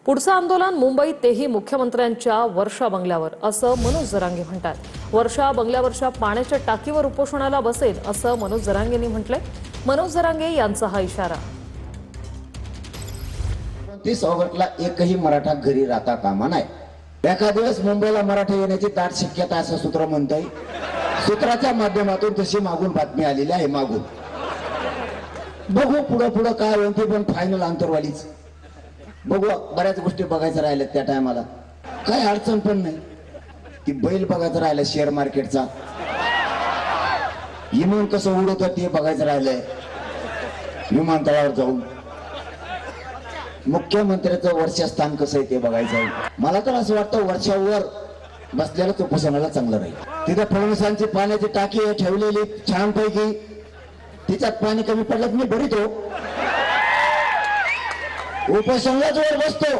पुढचं आंदोलन मुंबईत तेही मुख्यमंत्र्यांच्या वर्षा बंगल्यावर, असं मनोज जरांगे म्हणतात। वर्षा बंगल्यावरच्या पाण्याच्या टाकीवर उपोषणाला बसेल असं मनोज जरांगेंनी म्हटलंय। मनोज जरांगे यांचा हा इशारा। 29 ऑगस्टला एकही मराठा घरी राहता कामा नये। एका दिवस मुंबईला मराठा येण्याची दाट शक्यता असं सूत्र म्हणतंय। सूत्राच्या माध्यमातून तशी मागून बातमी आलेली आहे। मागून बघू पुढे काय होईल ते, पण फायनल अंतरवालीच बघू। बऱ्याच गोष्टी बघायचं राहिल्या त्या टायमाला, काय अडचण पण नाही। ती बैल बघायचं राहिलं, शेअर मार्केटचा विमान कसं उडवतात ते बघायचं राहिलंय। विमानतळावर जाऊन मुख्यमंत्र्याचं वर्षस्थान कसं आहे ते बघायचं आहे। मला तर असं वाटतं वर्षावर बसलेलं उपोषणाला चांगलं राहील। तिथे फडणवीसांची पाण्याची टाकी आहे ठेवलेली छानपैकी, तिच्यात पाणी कमी पडलं मी भरितो, उपोषणाला जोर बसतो।